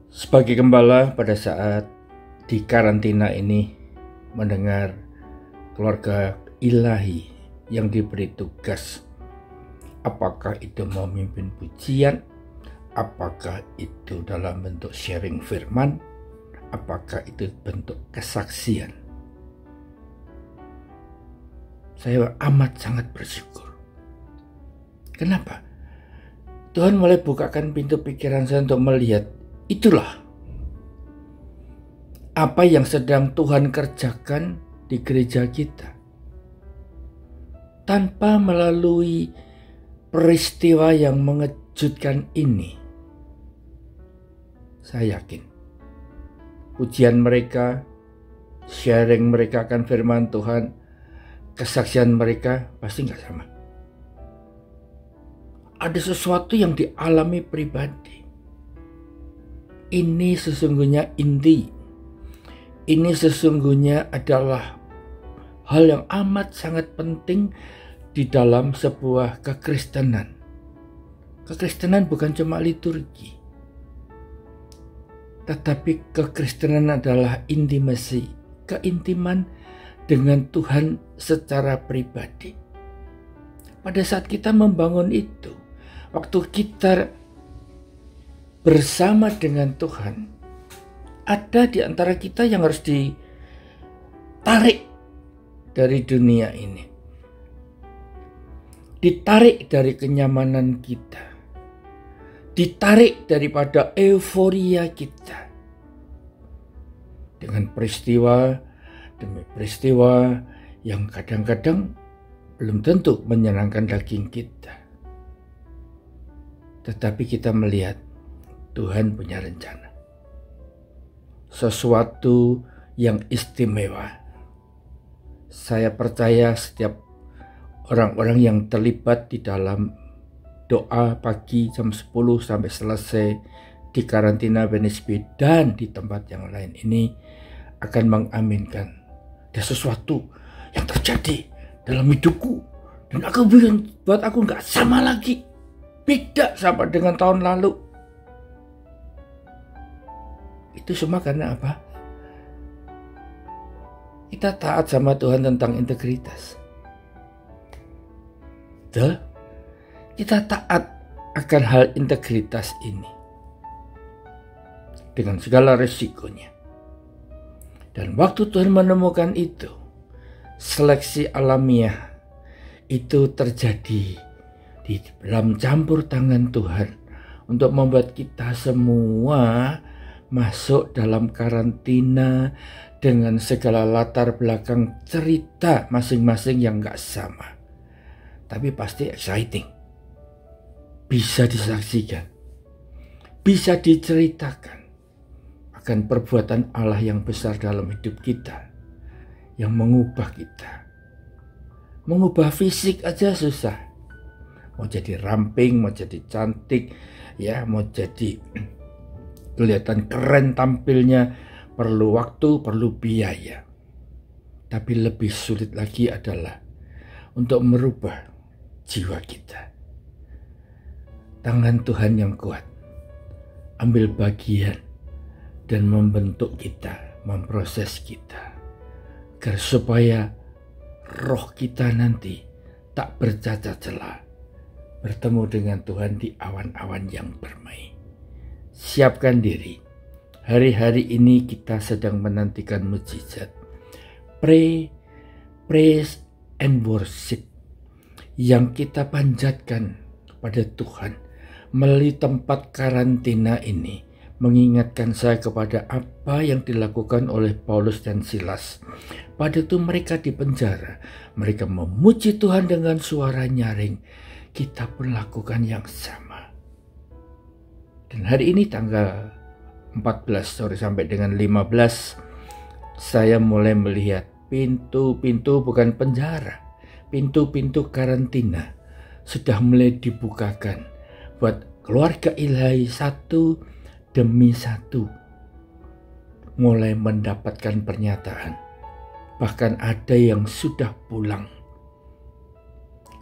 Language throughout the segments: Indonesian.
Sebagai gembala pada saat di karantina ini mendengar keluarga ilahi yang diberi tugas, apakah itu memimpin pujian, apakah itu dalam bentuk sharing firman, apakah itu bentuk kesaksian, saya amat sangat bersyukur. Kenapa? Tuhan mulai bukakan pintu pikiran saya untuk melihat itulah apa yang sedang Tuhan kerjakan di gereja kita. Tanpa melalui peristiwa yang mengejutkan ini, saya yakin pujian mereka, sharing mereka akan firman Tuhan, kesaksian mereka pasti nggak sama. Ada sesuatu yang dialami pribadi. Ini sesungguhnya inti. Ini sesungguhnya adalah hal yang amat sangat penting di dalam sebuah kekristenan. Kekristenan bukan cuma liturgi, tetapi kekristenan adalah intimasi, keintiman dengan Tuhan secara pribadi. Pada saat kita membangun itu, waktu kita bersama dengan Tuhan, ada di antara kita yang harus ditarik dari dunia ini. Ditarik dari kenyamanan kita. Ditarik daripada euforia kita. Dengan peristiwa demi peristiwa yang kadang-kadang belum tentu menyenangkan daging kita. Tetapi kita melihat Tuhan punya rencana. Sesuatu yang istimewa. Saya percaya setiap orang-orang yang terlibat di dalam doa pagi jam 10 sampai selesai di karantina BNSB dan di tempat yang lain ini akan mengaminkan ada sesuatu yang terjadi dalam hidupku dan buat aku nggak sama lagi, beda sama dengan tahun lalu. Itu semua karena apa? Kita taat sama Tuhan tentang integritas. Kita taat akan hal integritas ini dengan segala resikonya. Dan waktu Tuhan menemukan itu, seleksi alamiah itu terjadi di dalam campur tangan Tuhan untuk membuat kita semua masuk dalam karantina dengan segala latar belakang cerita masing-masing yang gak sama. Tapi pasti exciting. Bisa disaksikan. Bisa diceritakan akan perbuatan Allah yang besar dalam hidup kita. Yang mengubah kita. Mengubah fisik aja susah. Mau jadi ramping, mau jadi cantik, ya, mau jadi kelihatan keren tampilnya, perlu waktu, perlu biaya. Tapi lebih sulit lagi adalah untuk merubah jiwa kita. Tangan Tuhan yang kuat ambil bagian dan membentuk kita, memproses kita, agar supaya roh kita nanti tak bercacat celah, bertemu dengan Tuhan di awan-awan yang permai. Siapkan diri. Hari-hari ini kita sedang menantikan mukjizat. Pray, praise, and worship yang kita panjatkan kepada Tuhan melalui tempat karantina ini mengingatkan saya kepada apa yang dilakukan oleh Paulus dan Silas. Pada itu mereka di penjara, mereka memuji Tuhan dengan suara nyaring. Kita pun lakukan yang sama. Dan hari ini tanggal 14 sampai dengan 15, saya mulai melihat pintu-pintu bukan penjara, pintu-pintu karantina sudah mulai dibukakan buat keluarga ilahi satu demi satu mulai mendapatkan pernyataan. Bahkan ada yang sudah pulang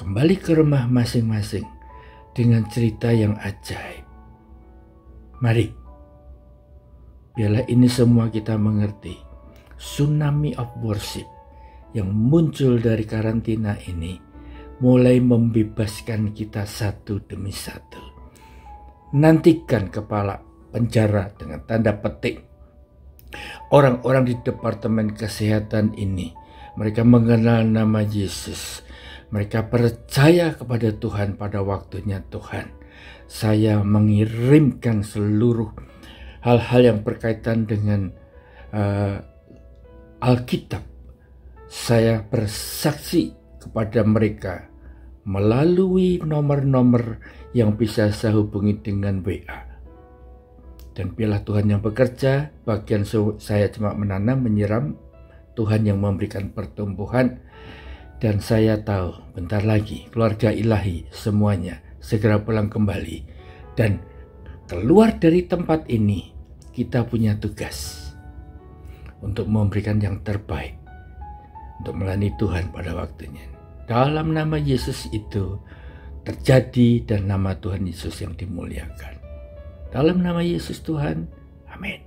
kembali ke rumah masing-masing dengan cerita yang ajaib. Mari Biarlah ini semua kita mengerti. Tsunami of worship yang muncul dari karantina ini mulai membebaskan kita satu demi satu. Nantikan kepala penjara dengan tanda petik. Orang-orang di Departemen Kesehatan ini, mereka mengenal nama Yesus. Mereka percaya kepada Tuhan pada waktunya Tuhan. Saya mengirimkan seluruh hal-hal yang berkaitan dengan Alkitab. Saya bersaksi kepada mereka melalui nomor-nomor yang bisa saya hubungi dengan WA. Dan biarlah Tuhan yang bekerja, bagian saya cuma menanam, menyiram, Tuhan yang memberikan pertumbuhan. Dan saya tahu bentar lagi keluarga ilahi semuanya segera pulang kembali. Dan keluar dari tempat ini, kita punya tugas untuk memberikan yang terbaik, untuk melayani Tuhan pada waktunya. Dalam nama Yesus itu terjadi dan nama Tuhan Yesus yang dimuliakan. Dalam nama Yesus Tuhan, amin.